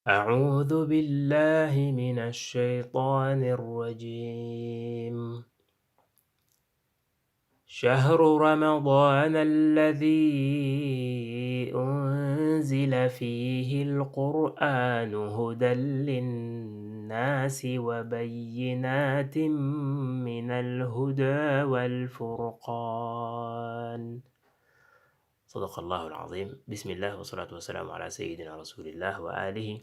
أعوذ بالله من الشيطان الرجيم. شهر رمضان الذي أنزل فيه القرآن هدى للناس وبينات من الهدى والفرقان. صدق الله العظيم. بسم الله والصلاة والسلام على سيدنا رسول الله وآله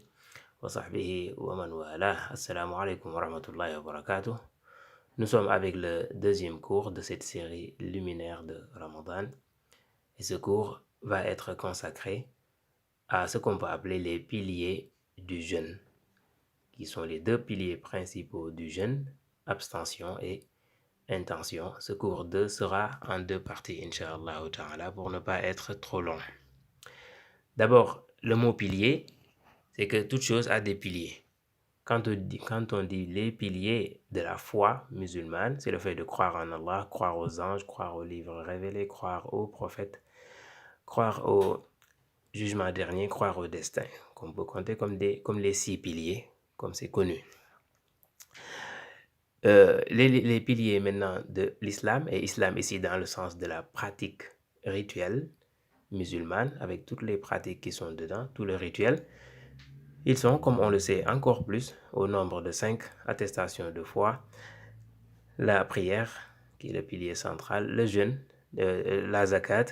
وصحبه ومن والاه. Assalamu alaikum wa rahmatullahi wa barakatuh. Nous sommes avec le deuxième cours de cette série luminaire de Ramadan. Et ce cours va être consacré à ce qu'on peut appeler les piliers du jeûne, qui sont les deux piliers principaux du jeûne, abstention et intention. Ce cours 2 sera en deux parties, Inch'Allah ta'ala, pour ne pas être trop long. D'abord, le mot pilier, c'est que toute chose a des piliers. Quand on dit les piliers de la foi musulmane, c'est le fait de croire en Allah, croire aux anges, croire aux livres révélés, croire aux prophètes, croire au jugement dernier, croire au destin, qu'on peut compter comme les 6 piliers, comme c'est connu. Les piliers maintenant de l'islam, et islam ici dans le sens de la pratique rituelle musulmane, avec toutes les pratiques qui sont dedans, tous les rituels, ils sont, comme on le sait encore plus, au nombre de 5 attestations de foi, la prière, qui est le pilier central, le jeûne, la zakat,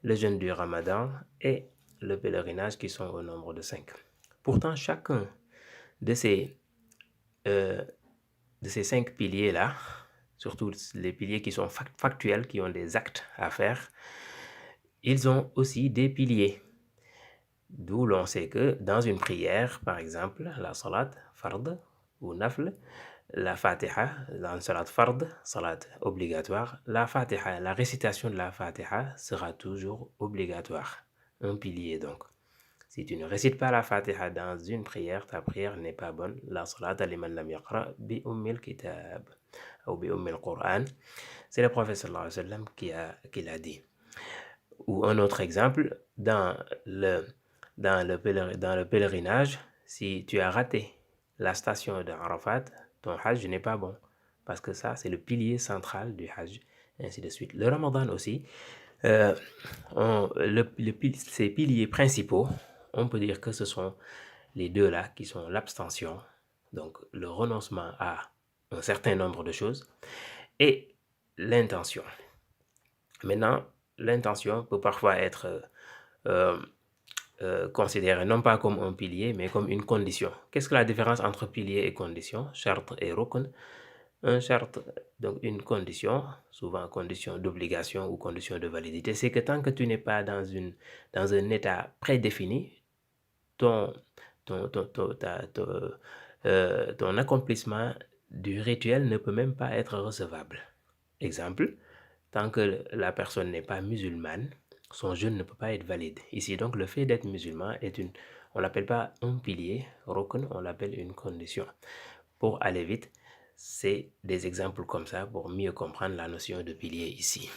le jeûne du ramadan et le pèlerinage qui sont au nombre de 5. Pourtant, chacun de ces, euh, de ces 5 piliers-là, surtout les piliers qui sont factuels, qui ont des actes à faire, ils ont aussi des piliers. D'où l'on sait que dans une prière, par exemple, la salat, fard ou nafl, la fatiha, dans une salat fard, salat obligatoire, la fatiha, la récitation de la fatiha sera toujours obligatoire. Un pilier donc. Si tu ne récites pas la fatiha dans une prière, ta prière n'est pas bonne. La salat liman lam yaqra bi ummil kitab ou bi ummil Qur'an. C'est le prophète sallallahu alayhi wa sallam qui l'a dit. Ou un autre exemple, dans le pèlerinage, si tu as raté la station de Arafat, ton hajj n'est pas bon. Parce que ça, c'est le pilier central du hajj, et ainsi de suite. Le ramadan aussi, euh, ces piliers principaux, on peut dire que ce sont les deux là, qui sont l'abstention, donc le renoncement à un certain nombre de choses, et l'intention. Maintenant, l'intention peut parfois être euh, considérée non pas comme un pilier, mais comme une condition. Qu'est-ce que la différence entre pilier et condition? Charte et rukn. Un charte, donc une condition, souvent condition d'obligation ou condition de validité, c'est que tant que tu n'es pas dans un état prédéfini, ton, ton accomplissement du rituel ne peut même pas être recevable. Exemple, tant que la personne n'est pas musulmane, son jeûne ne peut pas être valide. Ici, donc, le fait d'être musulman on l'appelle pas un pilier, rukn, on l'appelle une condition. Pour aller vite, c'est des exemples comme ça pour mieux comprendre la notion de pilier ici.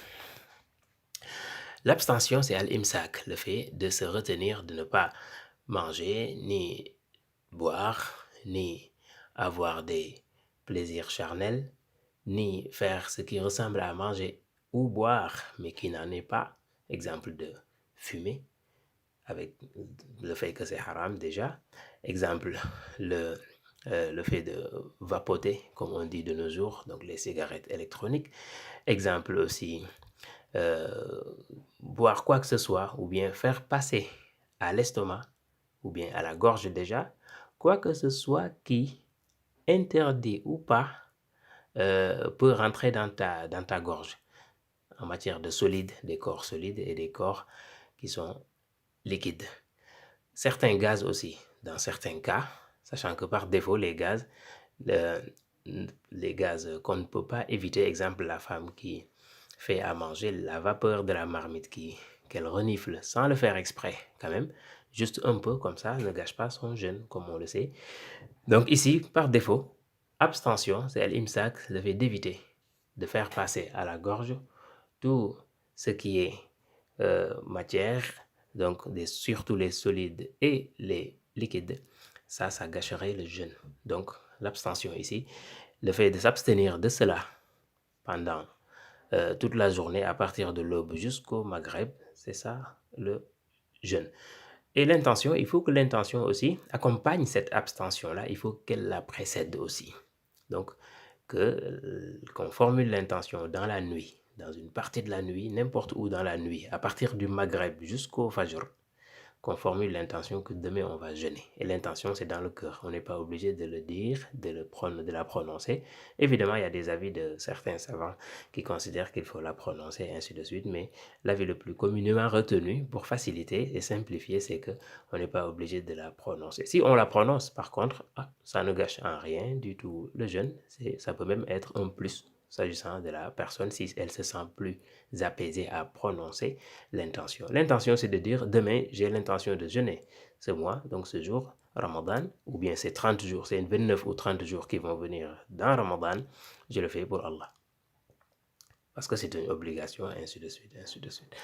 L'abstention, c'est al-imsak, le fait de se retenir, de ne pas manger, ni boire, ni avoir des plaisirs charnels, ni faire ce qui ressemble à manger ou boire, mais qui n'en est pas. Exemple de fumer, avec le fait que c'est haram déjà. Exemple, le fait de vapoter, comme on dit de nos jours, donc les cigarettes électroniques. Exemple aussi, euh, boire quoi que ce soit, ou bien faire passer à l'estomac, ou bien à la gorge déjà, quoi que ce soit qui, interdit ou pas, peut rentrer dans ta gorge en matière de solides, des corps solides et des corps qui sont liquides. Certains gaz aussi, dans certains cas, sachant que par défaut, le- les gaz qu'on ne peut pas éviter, exemple la femme qui fait à manger, la vapeur de la marmite qu'elle renifle sans le faire exprès quand même, juste un peu comme ça, ne gâche pas son jeûne, comme on le sait. Donc ici, par défaut, abstention, c'est l'imsak, le fait d'éviter de faire passer à la gorge tout ce qui est matière, donc surtout les solides et les liquides, ça gâcherait le jeûne. Donc, l'abstention ici, le fait de s'abstenir de cela pendant toute la journée à partir de l'aube jusqu'au maghreb, c'est ça le jeûne. Et l'intention, il faut que l'intention aussi accompagne cette abstention-là, il faut qu'elle la précède aussi. Donc, qu'on formule l'intention dans la nuit, dans une partie de la nuit, n'importe où dans la nuit, à partir du maghreb jusqu'au fajr, qu'on formule l'intention que demain on va jeûner. Et l'intention, c'est dans le cœur. On n'est pas obligé de le dire, de la prononcer. Évidemment, il y a des avis de certains savants qui considèrent qu'il faut la prononcer et ainsi de suite, mais l'avis le plus communément retenu pour faciliter et simplifier, c'est que on n'est pas obligé de la prononcer. Si on la prononce, par contre, ça ne gâche en rien du tout le jeûne. Ça peut même être un plus s'agissant de la personne si elle se sent plus apaisée à prononcer l'intention. L'intention, c'est de dire demain, j'ai l'intention de jeûner ce mois, donc ce jour, Ramadan, ou bien c'est 30 jours, c'est 29 ou 30 jours qui vont venir dans Ramadan, je le fais pour Allah. Parce que c'est une obligation, ainsi de suite, ainsi de suite.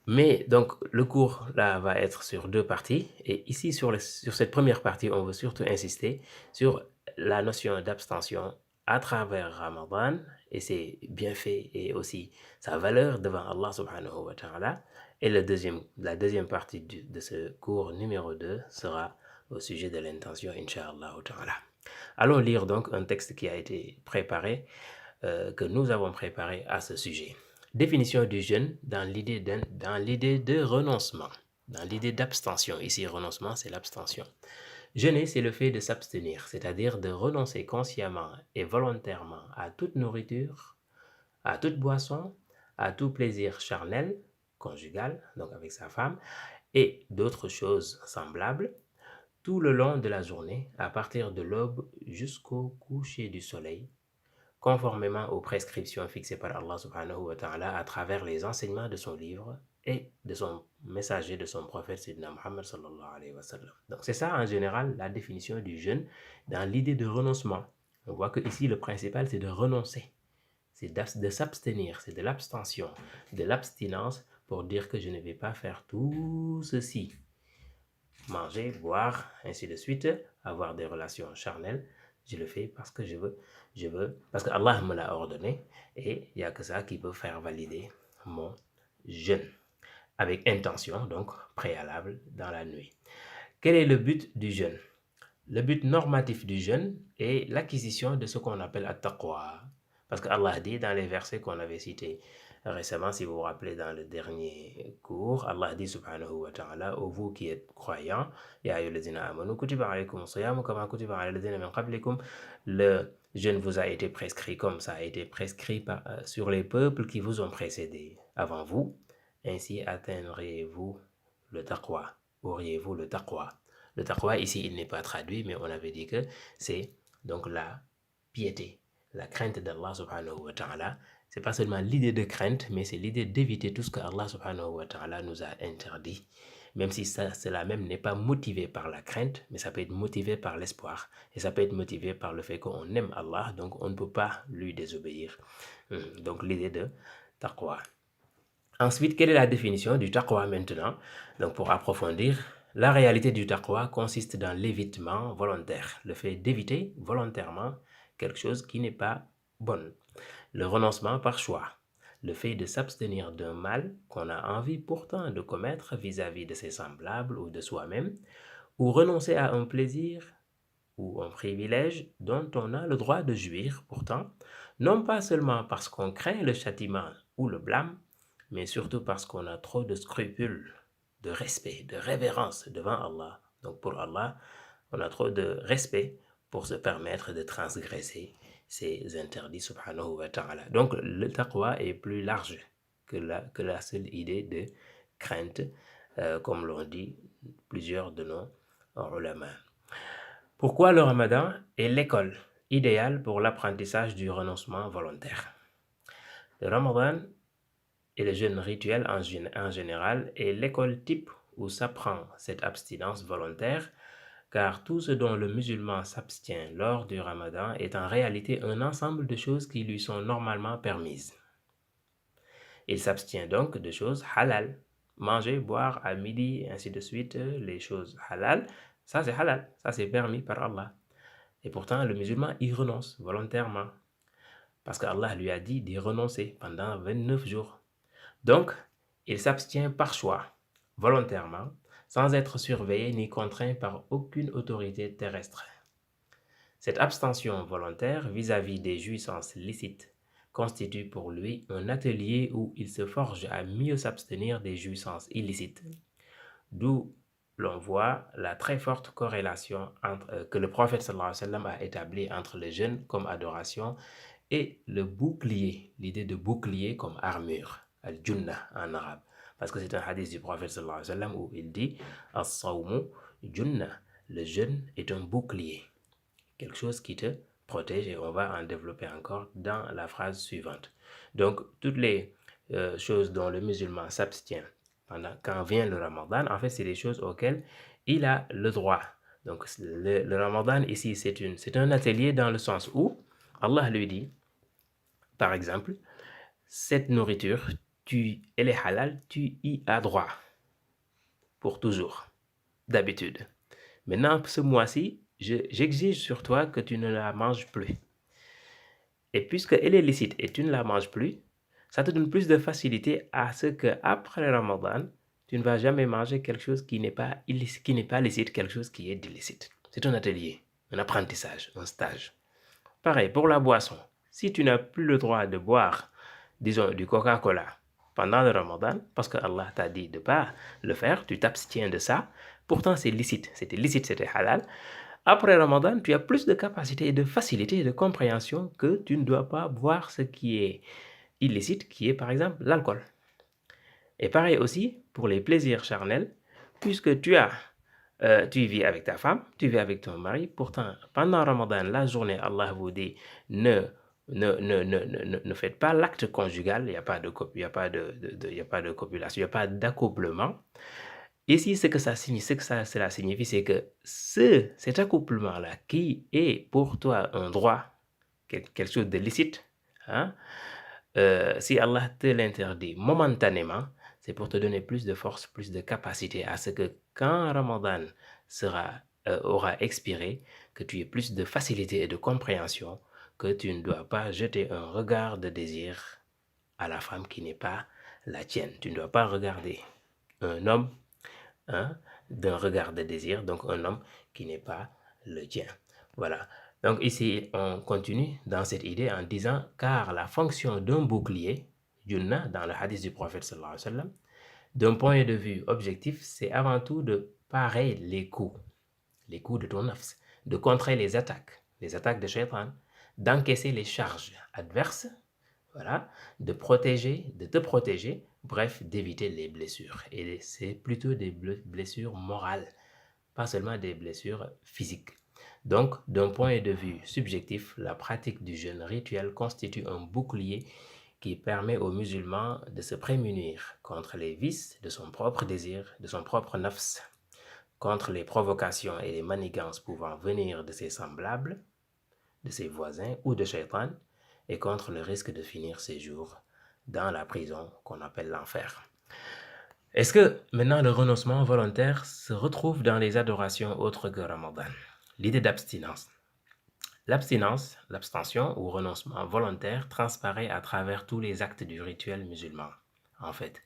Mais donc, le cours là va être sur deux parties. Et ici, sur cette première partie, on veut surtout insister sur la notion d'abstention à travers Ramadan et ses bienfaits et aussi sa valeur devant Allah subhanahu wa ta'ala. Et la deuxième partie de ce cours numéro 2 sera au sujet de l'intention, Inch'Allah ta'ala. Allons lire donc un texte qui a été préparé, que nous avons préparé à ce sujet. Définition du jeûne dans l'idée de renoncement, dans l'idée d'abstention. Ici, renoncement, c'est l'abstention. Jeûner, c'est le fait de s'abstenir, c'est-à-dire de renoncer consciemment et volontairement à toute nourriture, à toute boisson, à tout plaisir charnel, conjugal, donc avec sa femme, et d'autres choses semblables, tout le long de la journée, à partir de l'aube jusqu'au coucher du soleil, conformément aux prescriptions fixées par Allah subhanahu wa ta'ala à travers les enseignements de son livre et de son messager, de son prophète Sayyidina Muhammad sallallahu alayhi wa sallam. Donc c'est ça en général la définition du jeûne dans l'idée de renoncement. On voit que ici le principal c'est de renoncer, c'est de s'abstenir, c'est de l'abstention, de l'abstinence pour dire que je ne vais pas faire tout ceci. Manger, boire, ainsi de suite, avoir des relations charnelles, je le fais parce que je veux, parce que Allah me l'a ordonné et il n'y a que ça qui peut faire valider mon jeûne. Avec intention, donc préalable dans la nuit. Quel est le but du jeûne? Le but normatif du jeûne est l'acquisition de ce qu'on appelle at-taqwa. Parce que Allah dit dans les versets qu'on avait cités récemment, si vous vous rappelez dans le dernier cours, Allah dit subhanahu wa ta'ala, ô vous qui êtes croyants, ya ayyuhallazina amanu kutiba alaykum siyamu kama kutiba ala allazina min qablikum, le jeûne vous a été prescrit comme ça a été prescrit sur les peuples qui vous ont précédés avant vous, ainsi atteindrez-vous le taqwa, auriez-vous le taqwa. Le taqwa ici il n'est pas traduit, mais on avait dit que c'est donc la piété, la crainte d'Allah subhanahu wa ta'ala. C'est pas seulement l'idée de crainte, mais c'est l'idée d'éviter tout ce que Allah subhanahu wa ta'ala nous a interdit. Même si cela même n'est pas motivé par la crainte, mais ça peut être motivé par l'espoir. Et ça peut être motivé par le fait qu'on aime Allah, donc on ne peut pas lui désobéir. Donc l'idée de taqwa. Ensuite, quelle est la définition du taqwa maintenant? Donc pour approfondir, la réalité du taqwa consiste dans l'évitement volontaire, le fait d'éviter volontairement quelque chose qui n'est pas bon. Le renoncement par choix, le fait de s'abstenir d'un mal qu'on a envie pourtant de commettre vis-à-vis de ses semblables ou de soi-même, ou renoncer à un plaisir ou un privilège dont on a le droit de jouir pourtant, non pas seulement parce qu'on craint le châtiment ou le blâme, mais surtout parce qu'on a trop de scrupules, de respect, de révérence devant Allah. Donc pour Allah, on a trop de respect pour se permettre de transgresser ses interdits subhanahu wa ta'ala. Donc le taqwa est plus large que la seule idée de crainte, comme l'ont dit plusieurs de nos ulama. Pourquoi le Ramadan est l'école idéale pour l'apprentissage du renoncement volontaire? Le Ramadan et le jeûne rituel en général est l'école type où s'apprend cette abstinence volontaire, car tout ce dont le musulman s'abstient lors du Ramadan est en réalité un ensemble de choses qui lui sont normalement permises. Il s'abstient donc de choses halal, manger, boire à midi, ainsi de suite, les choses halal, Ça, c'est halal. Ça, c'est permis par Allah. Et pourtant, le musulman y renonce volontairement. Parce qu'Allah lui a dit d'y renoncer pendant 29 jours. Donc, il s'abstient par choix, volontairement, sans être surveillé ni contraint par aucune autorité terrestre. Cette abstention volontaire vis-à-vis des jouissances licites constitue pour lui un atelier où il se forge à mieux s'abstenir des jouissances illicites, d'où l'on voit la très forte corrélation que le prophète sallallahu alayhi wa sallam a établie entre le jeûne comme adoration et le bouclier, l'idée de bouclier comme armure, al-junnah en arabe. Parce que c'est un hadith du prophète sallallahu alayhi wa sallam où il dit as-sawmu junnah, le jeûne est un bouclier, quelque chose qui te protège, et on va en développer encore dans la phrase suivante. Donc, toutes les choses dont le musulman s'abstient quand vient le ramadan, en fait, c'est des choses auxquelles il a le droit. Donc, le ramadan ici, c'est un atelier dans le sens où Allah lui dit, par exemple, cette nourriture, elle est halal, tu y as droit pour toujours, d'habitude. Maintenant, ce mois-ci, j'exige sur toi que tu ne la manges plus. Et puisqu'elle est licite et tu ne la manges plus, ça te donne plus de facilité à ce qu'après le Ramadan, tu ne vas jamais manger quelque chose qui n'est pas illicite, quelque chose qui est illicite. C'est un atelier, un apprentissage, un stage. Pareil, pour la boisson. Si tu n'as plus le droit de boire, disons, du Coca-Cola pendant le Ramadan, parce que Allah t'a dit de ne pas le faire, tu t'abstiens de ça, pourtant c'est licite, c'était halal. Après Ramadan, tu as plus de capacité et de facilité et de compréhension que tu ne dois pas boire ce qui est illicite, qui est par exemple l'alcool. Et pareil aussi pour les plaisirs charnels, puisque tu vis avec ta femme, tu vis avec ton mari, pourtant pendant Ramadan, la journée, Allah vous dit ne faites pas l'acte conjugal, il n'y a pas de copulation, il n'y a pas d'accouplement. Ici, ce que cela signifie, c'est que cet accouplement-là, qui est pour toi un droit, quelque chose de licite, hein, si Allah te l'interdit momentanément, c'est pour te donner plus de force, plus de capacité à ce que quand Ramadan aura expiré, que tu aies plus de facilité et de compréhension, que tu ne dois pas jeter un regard de désir à la femme qui n'est pas la tienne. Tu ne dois pas regarder un homme d'un regard de désir, donc un homme qui n'est pas le tien. Voilà. Donc ici, on continue dans cette idée en disant, car la fonction d'un bouclier, junnah, dans le hadith du prophète sallallahu alayhi wa sallam, d'un point de vue objectif, c'est avant tout de parer les coups de ton nafs, de contrer les attaques de shaitan, d'encaisser les charges adverses, voilà, de te protéger, bref, d'éviter les blessures. Et c'est plutôt des blessures morales, pas seulement des blessures physiques. Donc, d'un point de vue subjectif, la pratique du jeûne rituel constitue un bouclier qui permet aux musulmans de se prémunir contre les vices de son propre désir, de son propre nafs, contre les provocations et les manigances pouvant venir de ses semblables, de ses voisins ou de shaitan, et contre le risque de finir ses jours dans la prison qu'on appelle l'enfer. Est-ce que maintenant le renoncement volontaire se retrouve dans les adorations autres que Ramadan? L'idée d'abstinence. L'abstinence, l'abstention ou renoncement volontaire transparaît à travers tous les actes du rituel musulman. En fait,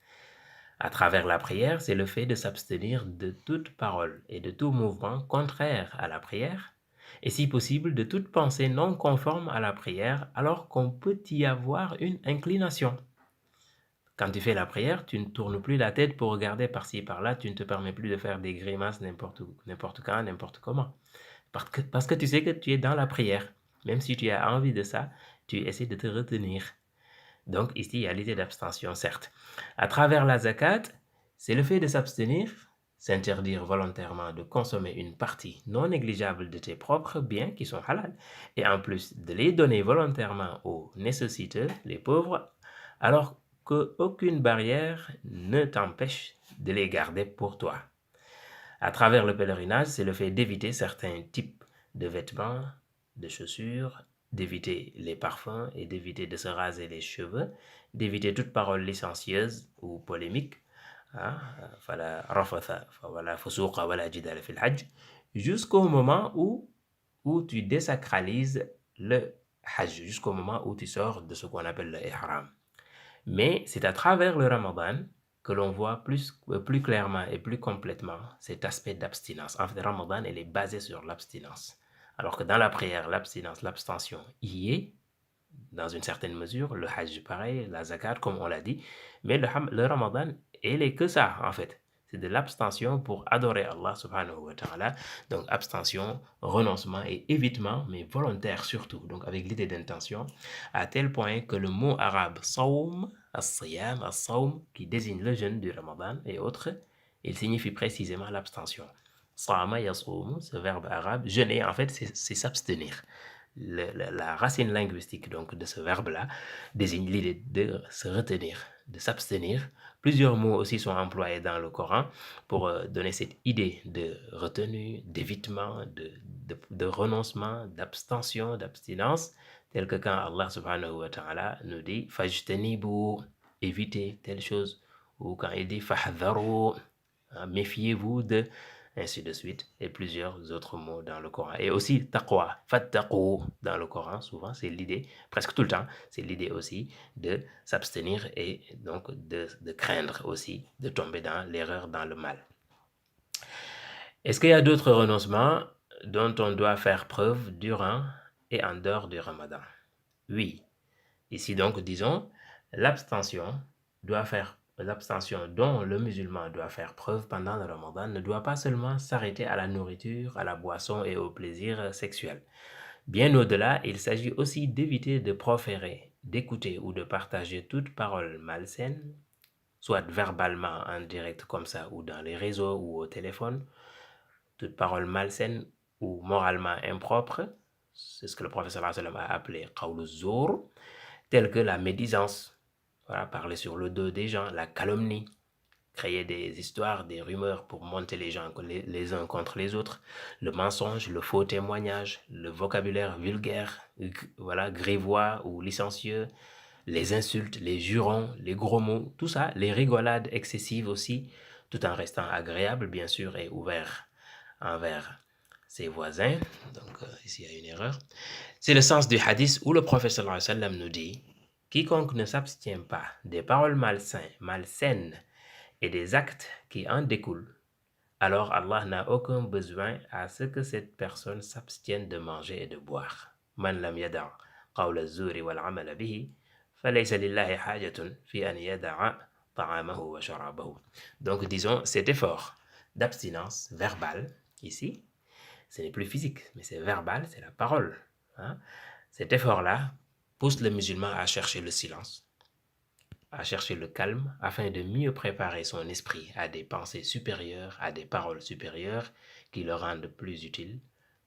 à travers la prière, c'est le fait de s'abstenir de toute parole et de tout mouvement contraire à la prière, et si possible de toute pensée non conforme à la prière, alors qu'on peut y avoir une inclination. Quand tu fais la prière, tu ne tournes plus la tête pour regarder par-ci, par-là, tu ne te permets plus de faire des grimaces n'importe où, n'importe quand, n'importe comment. Parce que tu sais que tu es dans la prière. Même si tu as envie de ça, tu essaies de te retenir. Donc ici, il y a l'idée d'abstention, certes. À travers la zakat, c'est le fait de s'abstenir, s'interdire volontairement de consommer une partie non négligeable de tes propres biens qui sont halal, et en plus de les donner volontairement aux nécessiteux, les pauvres, alors qu'aucune barrière ne t'empêche de les garder pour toi. À travers le pèlerinage, c'est le fait d'éviter certains types de vêtements, de chaussures, d'éviter les parfums et d'éviter de se raser les cheveux, d'éviter toute parole licencieuse ou polémique. jusqu'au moment où tu désacralises le hajj, jusqu'au moment où tu sors de ce qu'on appelle le ihram. Mais c'est à travers le ramadan que l'on voit plus clairement et plus complètement cet aspect d'abstinence. En fait, le ramadan, elle est basée sur l'abstinence. Alors que dans la prière, l'abstinence, l'abstention y est, dans une certaine mesure, le hajj pareil, la zakat comme on l'a dit, mais le ramadan, elle est que ça en fait. C'est de l'abstention pour adorer Allah subhanahu wa ta'ala. Donc abstention, renoncement et évitement, mais volontaire surtout, donc avec l'idée d'intention, à tel point que le mot arabe sawm, as-siyam, as-sawm, qui désigne le jeûne du ramadan et autres, il signifie précisément l'abstention. Sama yasawm, ce verbe arabe, jeûner en fait c'est s'abstenir. La racine linguistique donc de ce verbe-là désigne l'idée de se retenir, de s'abstenir. Plusieurs mots aussi sont employés dans le Coran pour donner cette idée de retenue, d'évitement, de renoncement, d'abstention, d'abstinence, tel que quand Allah subhanahu wa ta'ala nous dit « fajtanibu » évitez telle chose, ou quand il dit « fahdharu » méfiez-vous de ainsi de suite, et plusieurs autres mots dans le Coran. Et aussi taqwa, fattaqu dans le Coran, souvent c'est l'idée, presque tout le temps, c'est l'idée aussi de s'abstenir et donc de craindre aussi de tomber dans l'erreur, dans le mal. Est-ce qu'il y a d'autres renoncements dont on doit faire preuve durant et en dehors du Ramadan? Oui. Ici donc, disons, l'abstention dont le musulman doit faire preuve pendant le Ramadan ne doit pas seulement s'arrêter à la nourriture, à la boisson et au plaisir sexuel. Bien au-delà, il s'agit aussi d'éviter de proférer, d'écouter ou de partager toute parole malsaine, soit verbalement en direct comme ça ou dans les réseaux ou au téléphone, toute parole malsaine ou moralement impropre, c'est ce que le prophète sallallahu alayhi wa sallam a appelé qawlu zour, tel que la médisance, voilà, parler sur le dos des gens, la calomnie, créer des histoires, des rumeurs pour monter les gens les uns contre les autres, le mensonge, le faux témoignage, le vocabulaire vulgaire, voilà, grivois ou licencieux, les insultes, les jurons, les gros mots, tout ça, les rigolades excessives aussi, tout en restant agréable bien sûr et ouvert envers ses voisins. Donc ici il y a une erreur. C'est le sens du hadith où le prophète sallallahu alayhi wa sallam nous dit « Quiconque ne s'abstient pas des paroles malsaines et des actes qui en découlent, alors Allah n'a aucun besoin à ce que cette personne s'abstienne de manger et de boire. Man lam yada' qawla az-zuri wal 'amala bihi, falaysa lillahi hajatun fi an yada'a ta'amahu wa sharabahu. » Donc disons, cet effort d'abstinence verbale, ici, ce n'est plus physique, mais c'est verbal, c'est la parole. Hein? Cet effort-là pousse le musulman à chercher le silence, à chercher le calme, afin de mieux préparer son esprit à des pensées supérieures, à des paroles supérieures qui le rendent plus utile,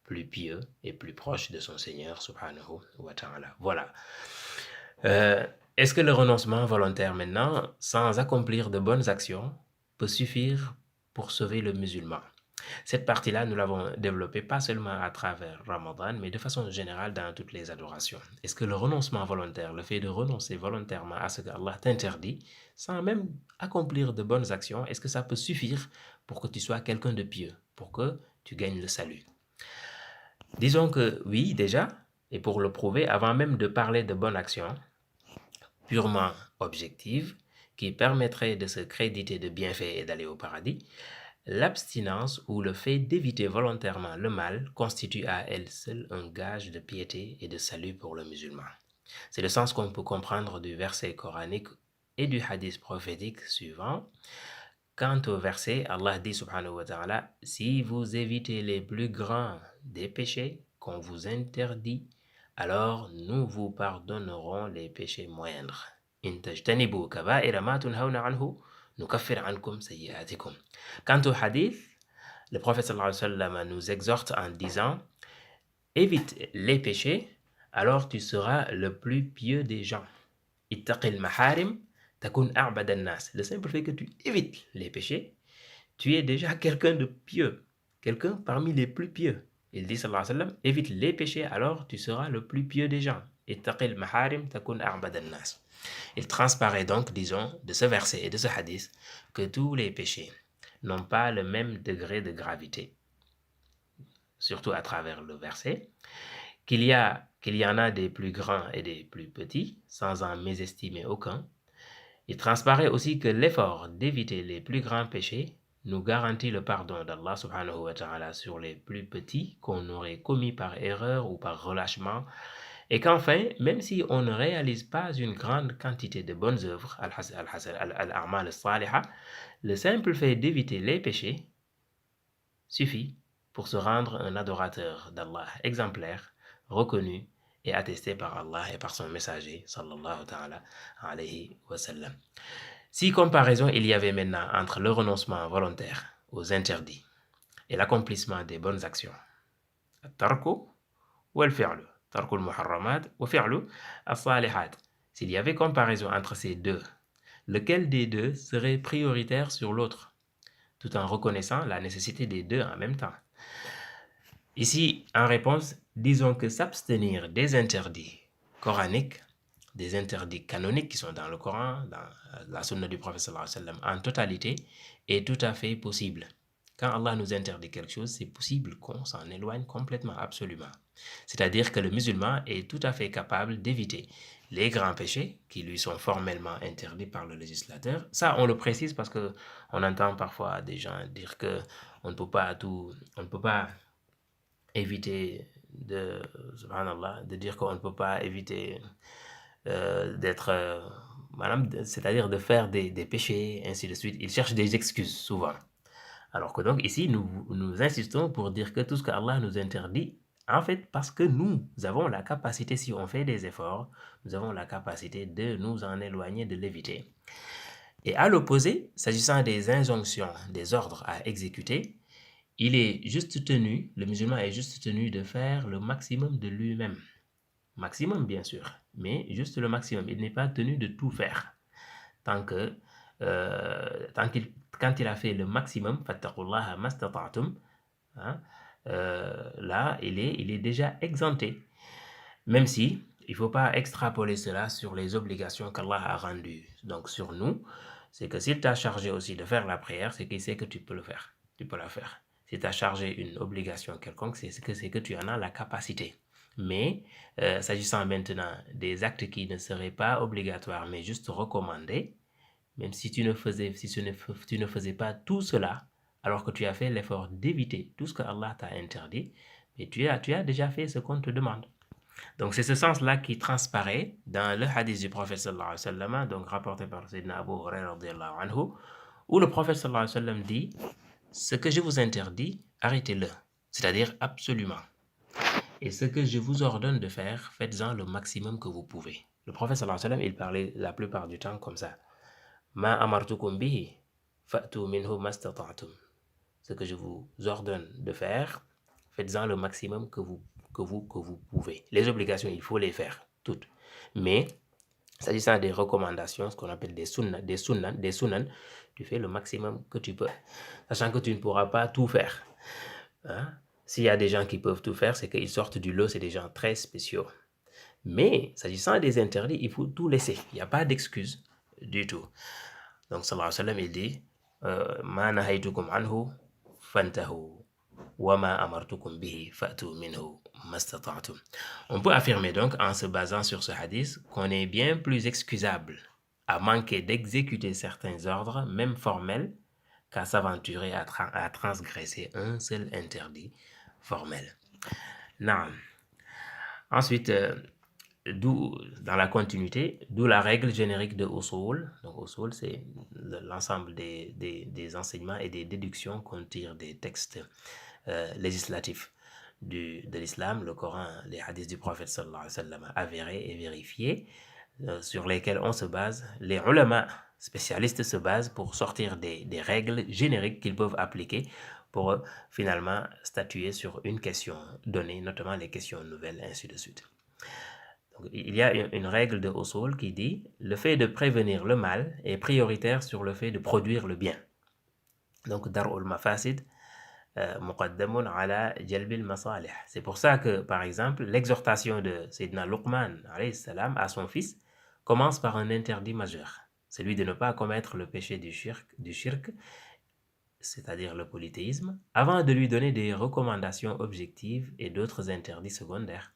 plus pieux et plus proche de son Seigneur, subhanahu wa ta'ala. Voilà. Est-ce que le renoncement volontaire maintenant, sans accomplir de bonnes actions, peut suffire pour sauver le musulman? Cette partie-là, nous l'avons développée pas seulement à travers Ramadan, mais de façon générale dans toutes les adorations. Est-ce que le renoncement volontaire, le fait de renoncer volontairement à ce que Allah t'interdit, sans même accomplir de bonnes actions, est-ce que ça peut suffire pour que tu sois quelqu'un de pieux, pour que tu gagnes le salut? Disons que oui, déjà, et pour le prouver, avant même de parler de bonnes actions, purement objectives, qui permettraient de se créditer de bienfaits et d'aller au paradis, l'abstinence ou le fait d'éviter volontairement le mal constitue à elle seule un gage de piété et de salut pour le musulman. C'est le sens qu'on peut comprendre du verset coranique et du hadith prophétique suivant. Quant au verset, Allah dit subhanahu wa ta'ala « Si vous évitez les plus grands des péchés qu'on vous interdit, alors nous vous pardonnerons les péchés moindres. In tajtanibu kaba'ira ma tunhawna anhu, nukaffir ankum sayyi'atikum. » Quant au hadith, le prophète sallallahu alayhi wa sallam nous exhorte en disant « Évite les péchés, alors tu seras le plus pieux des gens. Ittaqil maharim, takun a'bada nas. » Le simple fait que tu évites les péchés, tu es déjà quelqu'un de pieux, quelqu'un parmi les plus pieux. Il dit sallallahu alayhi wa sallam, évite les péchés, alors tu seras le plus pieux des gens. Ittaqil maharim, takun a'bada nas. Il transparaît donc, disons, de ce verset et de ce hadith, que tous les péchés n'ont pas le même degré de gravité. surtout à travers le verset, qu'il y en a des plus grands et des plus petits, sans en mésestimer aucun. Il transparaît aussi que l'effort d'éviter les plus grands péchés nous garantit le pardon d'Allah subhanahu wa ta'ala sur les plus petits qu'on aurait commis par erreur ou par relâchement, et qu'enfin, même si on ne réalise pas une grande quantité de bonnes œuvres, al-a'mal al-saliha, le simple fait d'éviter les péchés suffit pour se rendre un adorateur d'Allah exemplaire, reconnu et attesté par Allah et par son messager, sallallahu ta'ala alayhi wa sallam. Si comparaison il y avait maintenant entre le renoncement volontaire aux interdits et l'accomplissement des bonnes actions, الترك والفعل ترك المحرمات وفعل الصالحات, s'il y avait comparaison entre ces deux, lequel des deux serait prioritaire sur l'autre, tout en reconnaissant la nécessité des deux en même temps? Ici, en réponse, disons que s'abstenir des interdits coraniques, des interdits canoniques qui sont dans le Coran, dans la sunna du prophète sallallahu alayhi wa sallam, en totalité, est tout à fait possible. Quand Allah nous interdit quelque chose, c'est possible qu'on s'en éloigne complètement, absolument. C'est-à-dire que le musulman est tout à fait capable d'éviter les grands péchés qui lui sont formellement interdits par le législateur. Ça, on le précise parce que on entend parfois des gens dire que on ne peut pas éviter subhanallah, de dire qu'on ne peut pas éviter d'être, c'est-à-dire de faire des péchés, ainsi de suite. Ils cherchent des excuses souvent. Alors que donc ici, nous insistons pour dire que tout ce qu'Allah nous interdit, en fait, parce que nous avons la capacité, si on fait des efforts, nous avons la capacité de nous en éloigner, de l'éviter. Et à l'opposé, s'agissant des injonctions, des ordres à exécuter, le musulman est juste tenu de faire le maximum de lui-même. Maximum, bien sûr, mais juste le maximum. Il n'est pas tenu de tout faire. Quand il a fait le maximum, fattaqullaha mastata'tum, là, il est déjà exempté. Même si, il ne faut pas extrapoler cela sur les obligations qu'Allah a rendues. Donc, sur nous, c'est que s'il t'a chargé aussi de faire la prière, c'est qu'il sait que tu peux le faire. Tu peux la faire. Si tu as chargé une obligation quelconque, c'est que tu en as la capacité. Mais, s'agissant maintenant des actes qui ne seraient pas obligatoires, mais juste recommandés, même si tu ne faisais pas tout cela, alors que tu as fait l'effort d'éviter tout ce que Allah t'a interdit, mais tu as déjà fait ce qu'on te demande. Donc c'est ce sens-là qui transparaît dans le hadith du prophète sallallahu alayhi wa sallam, donc rapporté par Sayyidina Abu Hurairah radiyallahu anhu, où le prophète sallallahu alayhi wa sallam dit: ce que je vous interdis, arrêtez-le, c'est-à-dire absolument. Et ce que je vous ordonne de faire, faites-en le maximum que vous pouvez. Le prophète sallallahu alayhi wa sallam, il parlait la plupart du temps comme ça: ma amartukum bihi fa'tu minhu mastata'tum. Ce que je vous ordonne de faire, faites-en le maximum que vous pouvez. Les obligations, il faut les faire, toutes. Mais, s'agissant des recommandations, ce qu'on appelle des sunan, tu fais le maximum que tu peux. Sachant que tu ne pourras pas tout faire. S'il y a des gens qui peuvent tout faire, c'est qu'ils sortent du lot, c'est des gens très spéciaux. Mais, s'agissant des interdits, il faut tout laisser. Il n'y a pas d'excuse du tout. Donc, sallallahu alayhi wa sallam, il dit: ma nahaytukum anhu fantahu. On peut affirmer donc, en se basant sur ce hadith, qu'on est bien plus excusable à manquer d'exécuter certains ordres, même formels, qu'à s'aventurer à transgresser un seul interdit formel. Naam. Ensuite, dans la continuité, d'où la règle générique de Usul. Donc, Usul, c'est l'ensemble des enseignements et des déductions qu'on tire des textes législatifs de l'islam, le Coran, les hadiths du prophète sallallahu alayhi wa sallam, avérés et vérifiés, sur lesquels on se base. Les ulama spécialistes se basent pour sortir des règles génériques qu'ils peuvent appliquer pour finalement statuer sur une question donnée, notamment les questions nouvelles, ainsi de suite. Donc, il y a une règle de Usul qui dit: le fait de prévenir le mal est prioritaire sur le fait de produire le bien. Donc, dar'ul mafasid muqaddamun ala jalbil masalih. C'est pour ça que, par exemple, l'exhortation de Sayyidina Luqman alayhi salam à son fils commence par un interdit majeur, celui de ne pas commettre le péché du shirk, c'est-à-dire le polythéisme, avant de lui donner des recommandations objectives et d'autres interdits secondaires.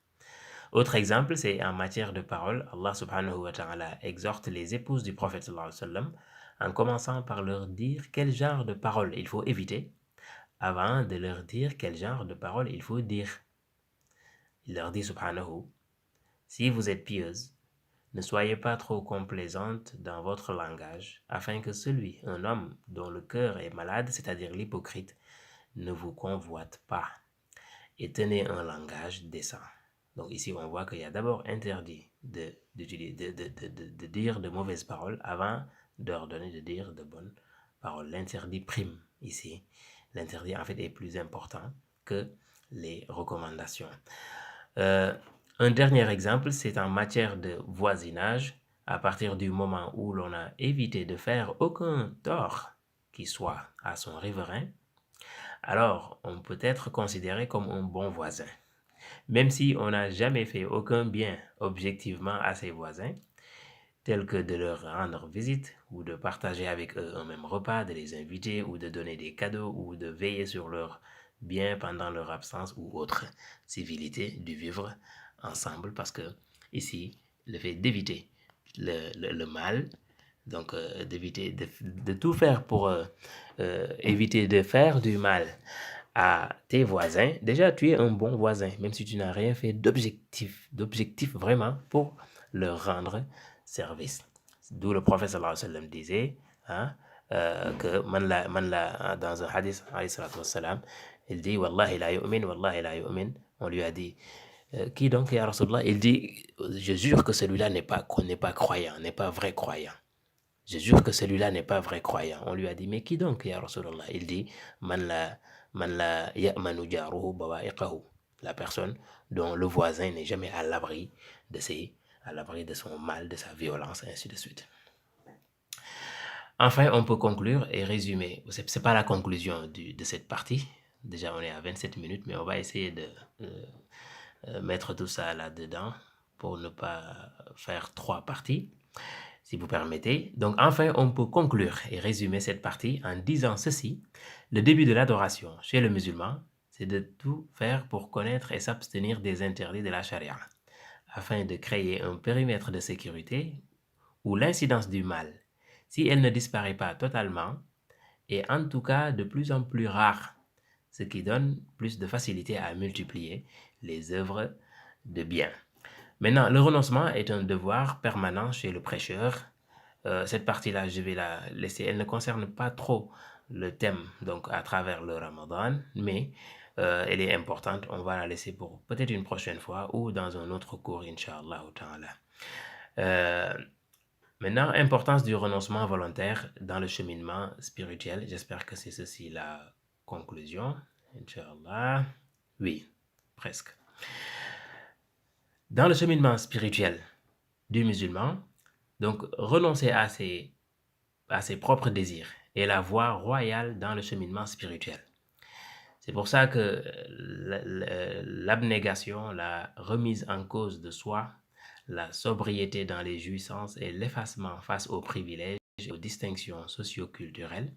Autre exemple, c'est en matière de parole, Allah subhanahu wa ta'ala exhorte les épouses du prophète sallallahu alayhi wa sallam en commençant par leur dire quel genre de parole il faut éviter avant de leur dire quel genre de parole il faut dire. Il leur dit subhanahu, si vous êtes pieuses, ne soyez pas trop complaisante dans votre langage, afin que celui, un homme dont le cœur est malade, c'est-à-dire l'hypocrite, ne vous convoite pas. Et tenez un langage décent. Donc ici, on voit qu'il y a d'abord interdit de dire de mauvaises paroles avant d'ordonner de dire de bonnes paroles. L'interdit prime ici. L'interdit, en fait, est plus important que les recommandations. Un dernier exemple, c'est en matière de voisinage. À partir du moment où l'on a évité de faire aucun tort qui soit à son riverain, alors on peut être considéré comme un bon voisin. Même si on n'a jamais fait aucun bien objectivement à ses voisins, tel que de leur rendre visite ou de partager avec eux un même repas, de les inviter ou de donner des cadeaux ou de veiller sur leurs biens pendant leur absence ou autre civilité du vivre ensemble, parce que ici, le fait d'éviter le mal, donc d'éviter de tout faire pour éviter de faire du mal à tes voisins, déjà tu es un bon voisin, même si tu n'as rien fait d'objectif vraiment pour leur rendre service. D'où le prophète sallallahu alayhi wa sallam disait hein, que dans un hadith, wassalam, il dit Wallahi la yu'min, Wallahi la yu'min. On lui a dit qui donc, ya Rasulallah? Il dit je jure que celui-là n'est pas croyant, n'est pas vrai croyant. Je jure que celui-là n'est pas vrai croyant. On lui a dit mais qui donc, ya Rasulallah? Il dit man la ya'manu jaruhu bawa'iqahu. La personne dont le voisin n'est jamais à l'abri de son mal, de sa violence, et ainsi de suite. Enfin, on peut conclure et résumer. C'est pas la conclusion de cette partie. Déjà, on est à 27 minutes, mais on va essayer de mettre tout ça là-dedans pour ne pas faire 3 parties, si vous permettez. Donc, enfin, on peut conclure et résumer cette partie en disant ceci. Le début de l'adoration chez le musulman, c'est de tout faire pour connaître et s'abstenir des interdits de la charia, afin de créer un périmètre de sécurité où l'incidence du mal, si elle ne disparaît pas totalement, est en tout cas de plus en plus rare, ce qui donne plus de facilité à multiplier les œuvres de bien. Maintenant, le renoncement est un devoir permanent chez le prêcheur. Cette partie-là, je vais la laisser. Elle ne concerne pas trop le thème, donc à travers le Ramadan, mais elle est importante. On va la laisser pour peut-être une prochaine fois ou dans un autre cours, Inch'Allah ta'ala. Maintenant, importance du renoncement volontaire dans le cheminement spirituel. J'espère que c'est ceci la conclusion. Inch'Allah. Oui, presque. Dans le cheminement spirituel du musulman, donc renoncer à ses propres désirs est la voie royale dans le cheminement spirituel. C'est pour ça que l'abnégation, la remise en cause de soi, la sobriété dans les jouissances et l'effacement face aux privilèges et aux distinctions socio-culturelles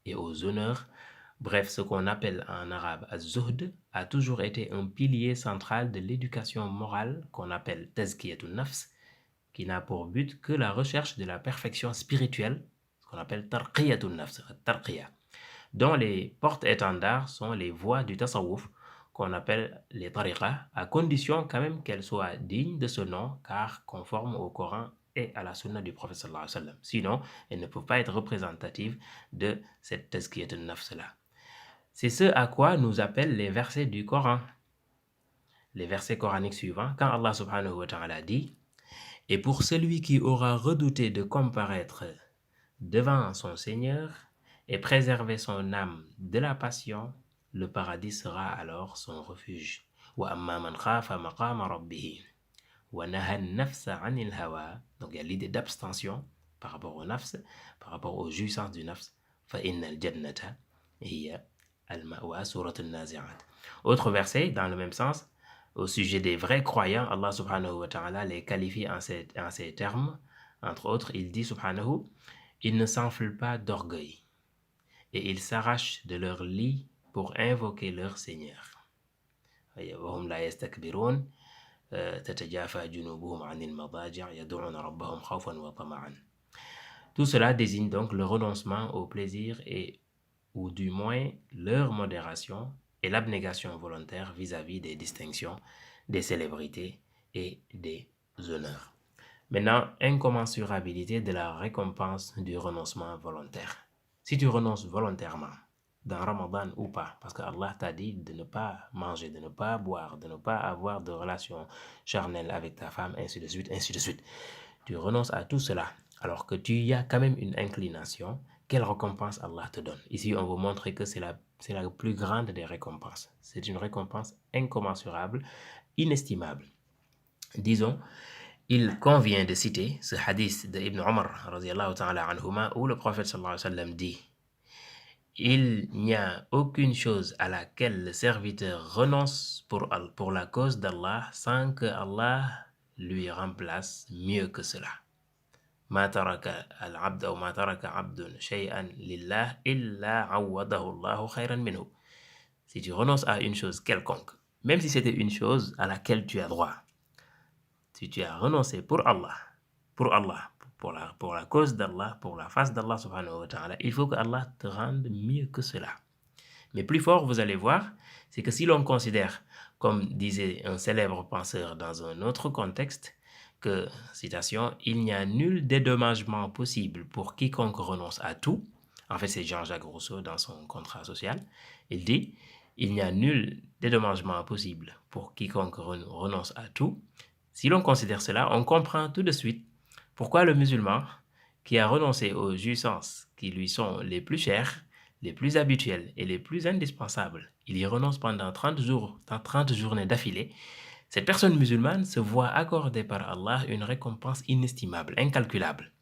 et aux honneurs, bref, ce qu'on appelle en arabe az-zuhd, a toujours été un pilier central de l'éducation morale qu'on appelle tazkiyatun nafs, qui n'a pour but que la recherche de la perfection spirituelle, ce qu'on appelle tarqiyatun nafs, tarqiya, dont les porte-étendards sont les voies du tasawwuf, qu'on appelle les tariqas, à condition quand même qu'elles soient dignes de ce nom, car conformes au Coran et à la sunna du prophète sallallahu alayhi wa sallam. Sinon, elles ne peuvent pas être représentatives de cette tazkiyatun nafs-là. C'est ce à quoi nous appellent les versets du Coran. Les versets coraniques suivants, quand Allah subhanahu wa ta'ala dit « Et pour celui qui aura redouté de comparaître devant son Seigneur et préserver son âme de la passion, le paradis sera alors son refuge. Wa amma man khafa maqama rabbih wa naha an-nafsa 'anil hawa » Donc il y a l'idée d'abstention par rapport au nafs, par rapport aux jouissances du nafs. Fa innal jannata hiya al-ma'wa, sourate an-nazi'at. Autre verset dans le même sens, au sujet des vrais croyants, Allah subhanahu wa ta'ala les qualifie en ces termes. Entre autres, il dit subhanahu, ils ne s'enflent pas d'orgueil et ils s'arrachent de leur lit pour invoquer leur Seigneur. وهم لا يستكبرون تتجافى جنوبهم عن المضاجع يدعون ربهم خوفا وطمعا. Tout cela désigne donc le renoncement au plaisir et ou du moins leur modération et l'abnégation volontaire vis-à-vis des distinctions, des célébrités et des honneurs. Maintenant, incommensurabilité de la récompense du renoncement volontaire. Si tu renonces volontairement, dans Ramadan ou pas, parce que Allah t'a dit de ne pas manger, de ne pas boire, de ne pas avoir de relations charnelles avec ta femme, ainsi de suite, ainsi de suite. Tu renonces à tout cela, alors que tu y as quand même une inclination. Quelle récompense Allah te donne? Ici, on vous montre que c'est la plus grande des récompenses. C'est une récompense incommensurable, inestimable. Disons, il convient de citer ce hadith de Ibn Omar, où le prophète sallallahu alayhi wa sallam dit: il n'y a aucune chose à laquelle le serviteur renonce pour la cause d'Allah sans que Allah lui remplace mieux que cela. ما ترك العبد أو ما ترك عبد شيئا لله إلا عوضه الله خيرا منه. Si tu renonces à une chose quelconque, même si c'était une chose à laquelle tu as droit, si tu as renoncé pour Allah, pour la cause d'Allah, pour la face d'Allah subhanahu wa ta'ala, il faut que Allah te rende mieux que cela. Mais plus fort, vous allez voir, c'est que si l'on considère, comme disait un célèbre penseur dans un autre contexte, que, citation, il n'y a nul dédommagement possible pour quiconque renonce à tout. En fait, c'est Jean-Jacques Rousseau dans son contrat social. Il dit: il n'y a nul dédommagement possible pour quiconque renonce à tout. Si l'on considère cela, on comprend tout de suite pourquoi le musulman qui a renoncé aux jouissances qui lui sont les plus chères, les plus habituelles et les plus indispensables, il y renonce pendant 30 journées d'affilée. Cette personne musulmane se voit accorder par Allah une récompense inestimable, incalculable.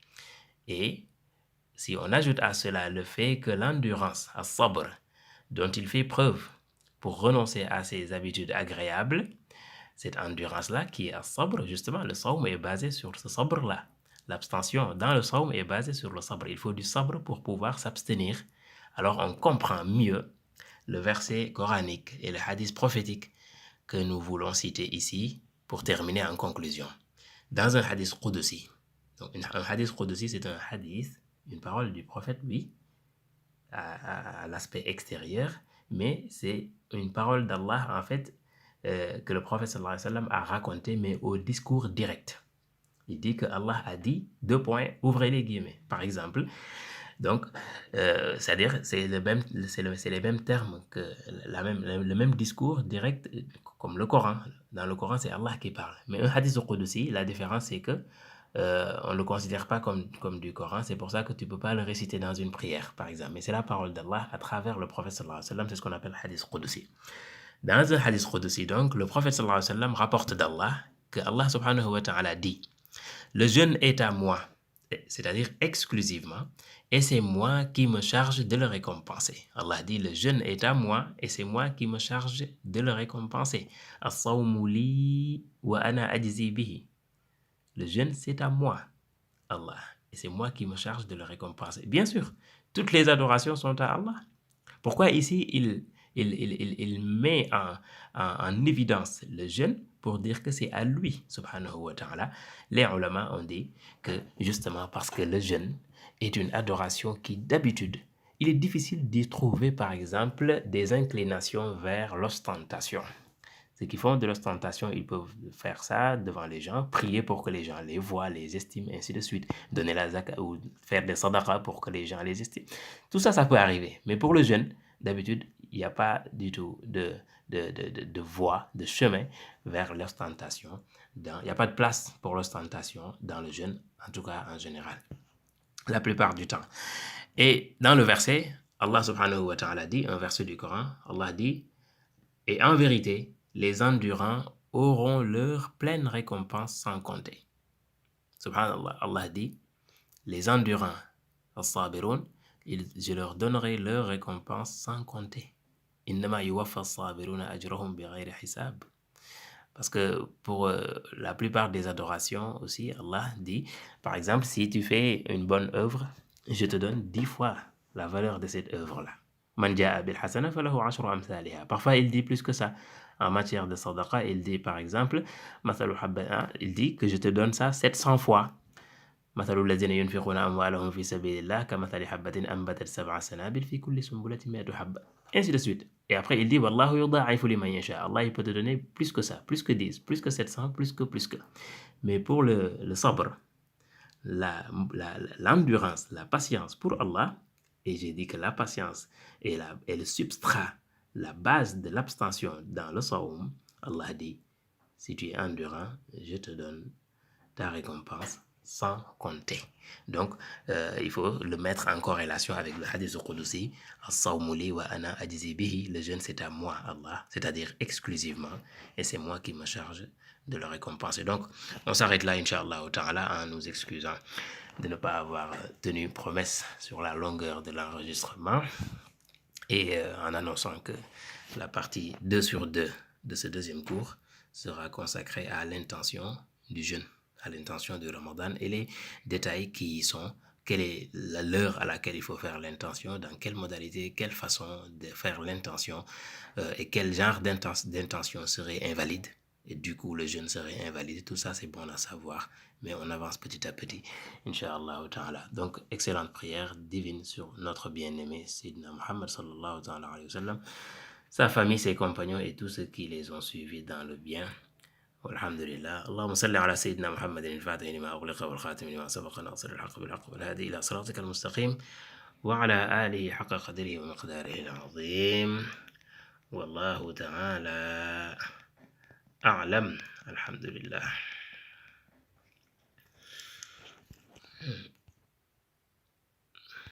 Et si on ajoute à cela le fait que l'endurance, as-sabr, dont il fait preuve pour renoncer à ses habitudes agréables, cette endurance-là qui est as-sabr, justement, le sawm est basé sur ce sabr-là. L'abstention dans le sawm est basée sur le sabr. Il faut du sabr pour pouvoir s'abstenir. Alors on comprend mieux le verset coranique et le hadith prophétique que nous voulons citer ici pour terminer en conclusion. Dans un hadith qudsi, donc un hadith qudsi, c'est un hadith, une parole du prophète, oui, à l'aspect extérieur, mais c'est une parole d'Allah, en fait, que le prophète sallallahu alayhi wa sallam a raconté, mais au discours direct. Il dit que Allah a dit, ouvrez les guillemets, par exemple. Donc, c'est-à-dire, c'est les mêmes termes, que le même discours direct, comme le Coran. Dans le Coran, c'est Allah qui parle. Mais un hadith qudsi, la différence, c'est que on ne le considère pas comme du Coran. C'est pour ça que tu ne peux pas le réciter dans une prière, par exemple. Mais c'est la parole d'Allah à travers le prophète sallallahu alayhi wa sallam. C'est ce qu'on appelle hadith qudsi. Dans un hadith qudsi, donc, le prophète sallallahu alayhi wa sallam rapporte d'Allah que Allah subhanahu wa ta'ala dit: le jeûne est à moi, c'est-à-dire exclusivement, et c'est moi qui me charge de le récompenser. Allah dit: le jeûne est à moi et c'est moi qui me charge de le récompenser. As-sawmu li wa ana ajzi bihi. Le jeûne, c'est à moi, Allah, et c'est moi qui me charge de le récompenser. Bien sûr, toutes les adorations sont à Allah. Pourquoi ici il met en évidence le jeûne pour dire que c'est à lui, subhanahu wa ta'ala? Les ulama ont dit que justement parce que le jeûne est une adoration qui, d'habitude, il est difficile d'y trouver, par exemple, des inclinations vers l'ostentation. Ceux qui font de l'ostentation, ils peuvent faire ça devant les gens, prier pour que les gens les voient, les estiment, ainsi de suite, donner la zakat ou faire des sadaqas pour que les gens les estiment. Tout ça, ça peut arriver. Mais pour le jeûne, d'habitude, il n'y a pas du tout de voie, de chemin vers l'ostentation. Il n'y a pas de place pour l'ostentation dans le jeûne, en tout cas en général, la plupart du temps. Et dans le verset, Allah subhanahu wa ta'ala dit, un verset du Coran, Allah dit: et en vérité, les endurants auront leur pleine récompense sans compter. Subhanallah, Allah dit: les endurants, as-sabirun, je leur donnerai leur récompense sans compter. Innama yuwaffa as-sabiruna ajrahum bighayri hisab. Parce que pour la plupart des adorations aussi, Allah dit, par exemple, si tu fais une bonne œuvre, je te donne 10 fois la valeur de cette œuvre-là. Man jaa bil hasana falahu ashru amthaliha. Parfois, il dit plus que ça. En matière de sadaqa, il dit par exemple, il dit que je te donne ça 700 fois. مثل الذين ينفقون أموالهم في سبيل الله كمثل حبة أنبتت 7 سنابل في كل سنبلة 100 حبة. Ainsi de suite. Et après, il dit Wallahu yudha'ifu liman yasha. Allah, il peut te donner plus que ça, plus que 10, plus que 700, plus que. Mais pour le sabr, l'endurance, la patience pour Allah, et j'ai dit que la patience est le substrat, la base de l'abstention dans le saoum, Allah dit si tu es endurant, je te donne ta récompense sans compter. Donc, il faut le mettre en corrélation avec le hadith al-Qudusi, as-sawmuli wa ana ajzi bihi, le jeûne c'est à moi, Allah, c'est-à-dire exclusivement, et c'est moi qui me charge de le récompenser. Donc, on s'arrête là, Inch'Allah ta'ala, en nous excusant de ne pas avoir tenu promesse sur la longueur de l'enregistrement, et en annonçant que la partie 2 sur 2 de ce deuxième cours sera consacrée à l'intention du jeûne, à l'intention du Ramadan et les détails qui y sont, quelle est l'heure à laquelle il faut faire l'intention, dans quelle modalité, quelle façon de faire l'intention et quel genre d'intention serait invalide. Et du coup, le jeûne serait invalide. Tout ça, c'est bon à savoir, mais on avance petit à petit, Inch'Allah ta'ala. Donc, excellente prière divine sur notre bien-aimé Sayyidina Muhammad sallallahu ta'ala alayhi wa sallam, sa famille, ses compagnons et tous ceux qui les ont suivis dans le bien. والحمد لله. اللهم صل على سيدنا محمد الفاتح لما أغلق والخاتم لما سبق ناصر الحق بالحق والهادي إلى صراطك المستقيم وعلى آله حق قدره ومقداره العظيم والله تعالى أعلم. الحمد لله.